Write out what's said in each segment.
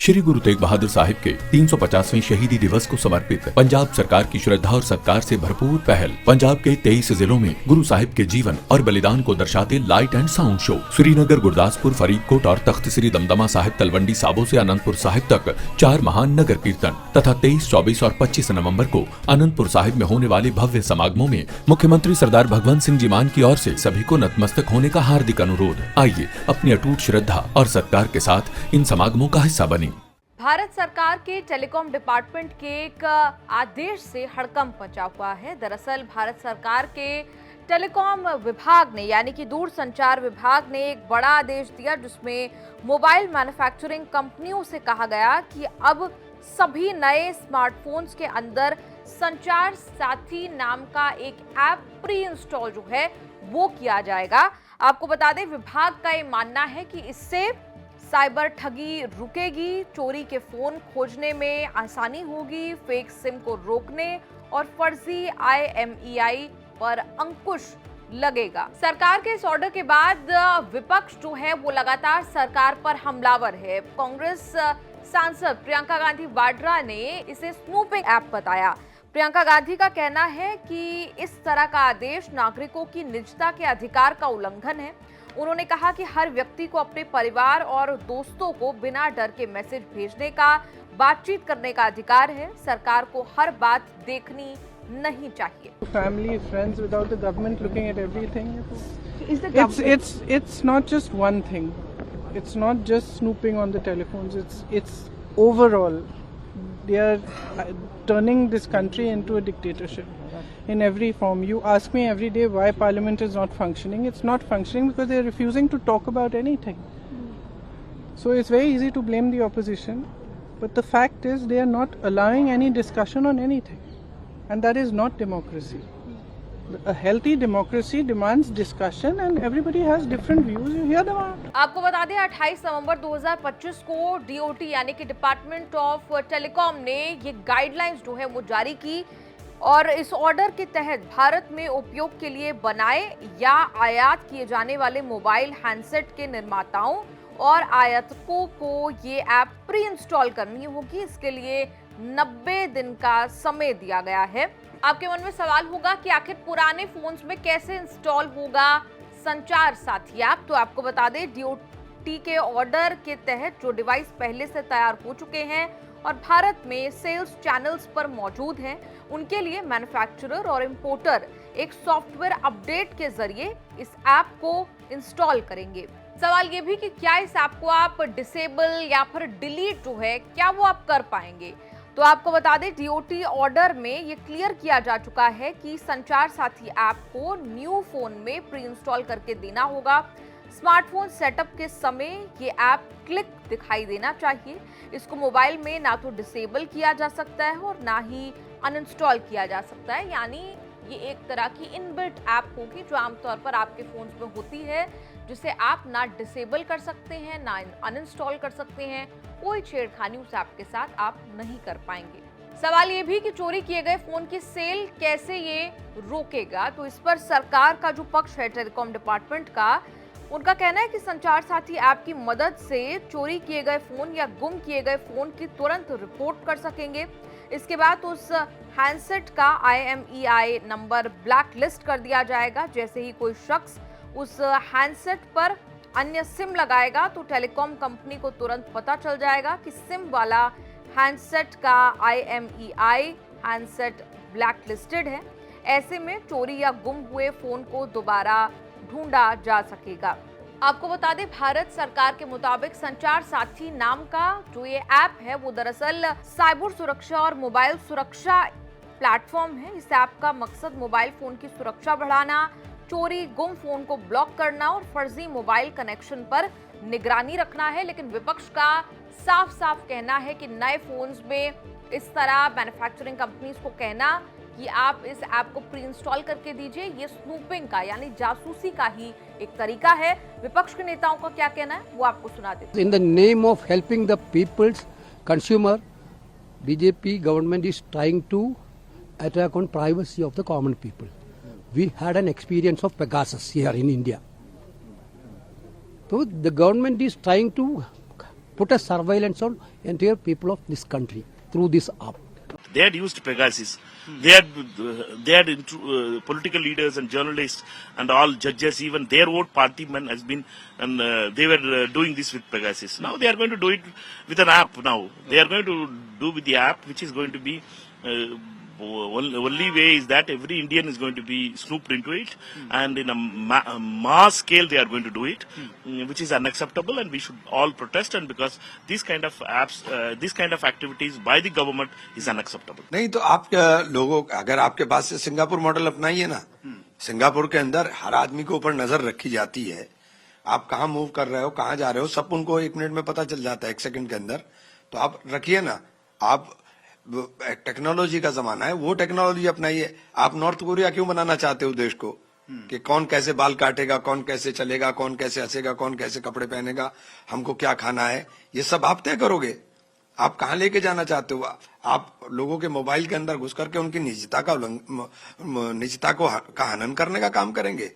श्री गुरु तेग बहादुर साहिब के 350वें शहीदी दिवस को समर्पित पंजाब सरकार की श्रद्धा और सत्कार से भरपूर पहल। पंजाब के 23 जिलों में गुरु साहिब के जीवन और बलिदान को दर्शाते light and sound show Srinagar, Gurdaspur, Faridkot और तख्त श्री दमदमा साहिब, तलवंडी साबो से अनंतपुर साहिब तक 4 महान नगर कीर्तन तथा 23, 24 और 25 नवंबर को अनंतपुर साहिब में होने वाले भव्य समागमों में मुख्यमंत्री सरदार भगवंत सिंह जी मान की ओर से सभी को नतमस्तक होने का हार्दिक अनुरोध। आइए अपनी अटूट श्रद्धा और सत्कार के साथ इन समागमों का हिस्सा बने। भारत सरकार के टेलीकॉम डिपार्टमेंट के एक आदेश से हड़कंप मचा हुआ है। दरअसल भारत सरकार के टेलीकॉम विभाग ने यानी कि दूरसंचार विभाग ने एक बड़ा आदेश दिया जिसमें मोबाइल मैन्युफैक्चरिंग कंपनियों से कहा गया कि अब सभी नए स्मार्टफोन्स के अंदर संचार साथी नाम का एक ऐप प्री इंस्टॉल जो है वो किया जाएगा। आपको बता दें, विभाग का ये मानना है कि इससे साइबर ठगी रुकेगी, चोरी के फोन खोजने में आसानी होगी, फेक सिम को रोकने और फर्जी IMEI पर अंकुश लगेगा। सरकार के इस ऑर्डर के बाद विपक्ष जो है वो लगातार सरकार पर हमलावर है। कांग्रेस सांसद प्रियंका गांधी वाड्रा ने इसे स्नूपिंग ऐप बताया। प्रियंका गांधी का कहना है कि इस तरह का आदेश नागरिकों की निजता के अधिकार का उल्लंघन है। उन्होंने कहा कि हर व्यक्ति को अपने परिवार और दोस्तों को बिना डर के मैसेज भेजने का, बातचीत करने का अधिकार है। सरकार को हर बात देखनी नहीं चाहिए। Family, friends, without the government looking at everything. It's not just one thing. It's not just snooping on the telephones. It's overall. They are turning this country into a dictatorship in every form. You ask me every day why Parliament is not functioning. It's not functioning because they are refusing to talk about anything. So it's very easy to blame the opposition, but the fact is they are not allowing any discussion on anything, and that is not democracy. A healthy democracy demands discussion and everybody has different views. You hear them out. आपको बता दें 28 नवंबर 2025 को DOT यानी कि department of telecom ने ये guidelines जो है वो जारी की और इस ऑर्डर के तहत भारत में उपयोग के लिए बनाए या आयात किए जाने वाले मोबाइल हैंडसेट के निर्माताओं और आयातकों को ये ऐप प्री इंस्टॉल करनी होगी। इसके लिए 90 दिन का समय दिया गया है। आपके मन में सवाल होगा कि आखिर पुराने फोन्स में कैसे इंस्टॉल होगा संचार साथी ऐप। तो आपको बता दें, DOT के ऑर्डर के तहत जो डिवाइस पहले से तैयार हो चुके हैं और भारत में सेल्स चैनल्स पर मौजूद हैं, उनके लिए मैन्युफैक्चरर और इंपोर्टर एक सॉफ्टवेयर अपडेट के जरिए इस ऐप को इंस्टॉल करेंगे। सवाल ये भी कि क्या इस ऐप को आप डिसेबल या फिर डिलीट जो है क्या वो आप कर पाएंगे। तो आपको बता दें, DOT ऑर्डर में ये क्लियर किया जा चुका है कि संचार साथी ऐप को न्यू फोन में प्री इंस्टॉल करके देना होगा। स्मार्टफोन सेटअप के समय ये ऐप क्लिक दिखाई देना चाहिए। इसको मोबाइल में ना तो डिसेबल किया जा सकता है और ना ही अनइंस्टॉल किया जा सकता है, यानी ये एक तरह की इनबिल्ट ऐप होगी जो आमतौर पर आपके फोन में होती है, जिसे आप ना डिसेबल कर सकते हैं ना अनइंस्टॉल कर सकते हैं। कोई छेड़खानी उस ऐप के साथ आप नहीं कर पाएंगे। सवाल ये भी कि चोरी किए गए फोन की सेल कैसे ये रोकेगा। तो इस पर सरकार का जो पक्ष है टेलीकॉम डिपार्टमेंट का, उनका कहना है कि संचार साथी ऐप की मदद से चोरी किए गए फोन या गुम किए गए फोन की तुरंत रिपोर्ट कर सकेंगे। इसके बाद उस हैंडसेट का IMEI नंबर ब्लैक लिस्ट कर दिया जाएगा। जैसे ही कोई शख्स उस हैंडसेट पर अन्य सिम लगाएगा तो टेलीकॉम कंपनी को तुरंत पता चल जाएगा कि सिम वाला हैंडसेट का IMEI हैंडसेट ब्लैक लिस्टेड है। ऐसे में चोरी या गुम हुए फोन को दोबारा ढूंढा जा सकेगा। आपको बता दें, भारत सरकार के मुताबिक संचार साथी नाम का जो ये ऐप है वो दरअसल साइबर सुरक्षा और मोबाइल सुरक्षा प्लेटफॉर्म है। इस ऐप का मकसद मोबाइल फोन की सुरक्षा बढ़ाना, चोरी गुम फोन को ब्लॉक करना और फर्जी मोबाइल कनेक्शन पर निगरानी रखना है। लेकिन विपक्ष का साफ साफ कहना है कि नए फोन्स में इस तरह मैन्युफैक्चरिंग कंपनीज को कहना कि आप इस ऐप को प्री इंस्टॉल करके दीजिए, ये स्नूपिंग का यानी जासूसी का ही एक तरीका है। विपक्ष के नेताओं का क्या कहना है वो आपको सुना देते हैं। In the name of helping the people's consumer, BJP government is trying to attack on privacy of the common people. We had an experience of Pegasus here in India. So the government is trying to put a surveillance on entire people of this country through this app. They had used Pegasus. They had political leaders and journalists and all judges, even their own party men has been, and they were doing this with Pegasus. Now they are going to do it with an app. Now they are going to do with the app, which is going to be. Only way is that every Indian is going to be snooped into it, and in a mass scale they are going to do it, which is unacceptable, and we should all protest. And because this kind of apps, this kind of activities by the government is unacceptable. नहीं तो आप लोगों, अगर आपके पास से Singapore model अपनाइए ना, Singapore के अंदर हर आदमी के ऊपर नजर रखी जाती है, आप कहाँ मूव कर रहे हो, कहाँ जा रहे हो, सब उनको 1 मिनट में पता चल जाता है, 1 सेकंड के अंदर। तो आप रखिए ना, आप टेक्नोलॉजी का जमाना है, वो टेक्नोलॉजी अपनाइए। आप नॉर्थ कोरिया क्यों बनाना चाहते हो देश को, कि कौन कैसे बाल काटेगा, कौन कैसे चलेगा, कौन कैसे हंसेगा, कौन कैसे कपड़े पहनेगा, हमको क्या खाना है, ये सब आप तय करोगे। आप कहाँ लेके जाना चाहते हो? आप लोगों के मोबाइल के अंदर घुस करके उनकी निजता का हनन करने का काम करेंगे।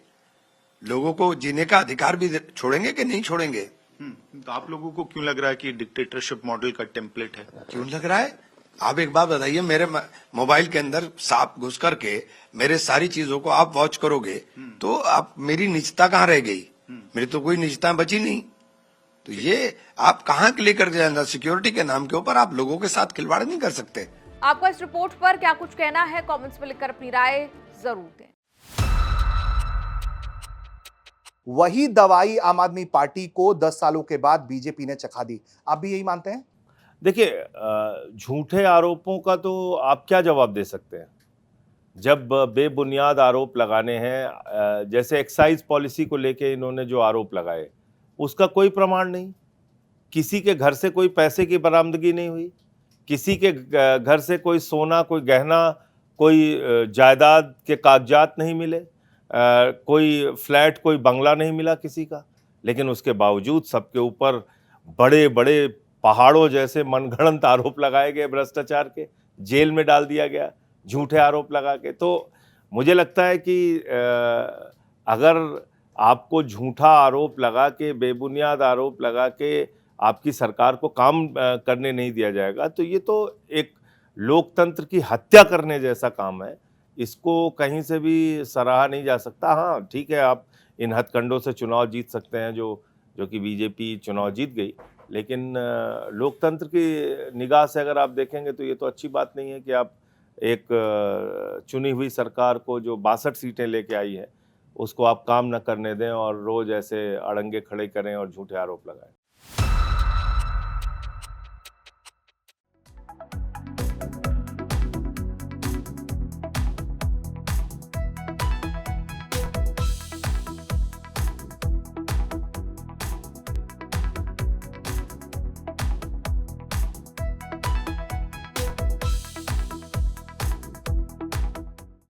लोगों को जीने का अधिकार भी छोड़ेंगे कि नहीं छोड़ेंगे? तो आप लोगों को क्यों लग रहा है कि डिक्टेटरशिप मॉडल का टेम्पलेट है? क्यों लग रहा है? आप एक बात बताइए, मेरे मोबाइल के अंदर सांप घुस करके मेरे सारी चीजों को आप वॉच करोगे, तो आप मेरी निजता कहाँ रह गई? मेरी तो कोई निजता बची नहीं। तो ये आप कहाँ लेकर जाएंगे? सिक्योरिटी के नाम के ऊपर आप लोगों के साथ खिलवाड़ नहीं कर सकते। आपका इस रिपोर्ट पर क्या कुछ कहना है? कमेंट्स में लिखकर अपनी राय जरूर दें। वही दवाई आम आदमी पार्टी को 10 सालों के बाद बीजेपी ने चखा दी। आप भी यही मानते हैं? देखिए, झूठे आरोपों का तो आप क्या जवाब दे सकते हैं जब बेबुनियाद आरोप लगाने हैं। जैसे एक्साइज पॉलिसी को लेके इन्होंने जो आरोप लगाए, उसका कोई प्रमाण नहीं। किसी के घर से कोई पैसे की बरामदगी नहीं हुई, किसी के घर से कोई सोना, कोई गहना, कोई जायदाद के कागजात नहीं मिले, कोई फ्लैट, कोई बंगला नहीं मिला किसी का। लेकिन उसके बावजूद सबके ऊपर बड़े बड़े पहाड़ों जैसे मनगढ़ंत आरोप लगाए गए, भ्रष्टाचार के, जेल में डाल दिया गया झूठे आरोप लगा के। तो मुझे लगता है कि अगर आपको झूठा आरोप लगा के, बेबुनियाद आरोप लगा के आपकी सरकार को काम करने नहीं दिया जाएगा, तो ये तो एक लोकतंत्र की हत्या करने जैसा काम है। इसको कहीं से भी सराहा नहीं जा सकता। हाँ ठीक है, आप इन हथकंडों से चुनाव जीत सकते हैं, जो कि बीजेपी चुनाव जीत गई, लेकिन लोकतंत्र की निगाह से अगर आप देखेंगे तो ये तो अच्छी बात नहीं है कि आप एक चुनी हुई सरकार को जो 62 सीटें लेके आई है, उसको आप काम न करने दें और रोज़ ऐसे अड़ंगे खड़े करें और झूठे आरोप लगाएं।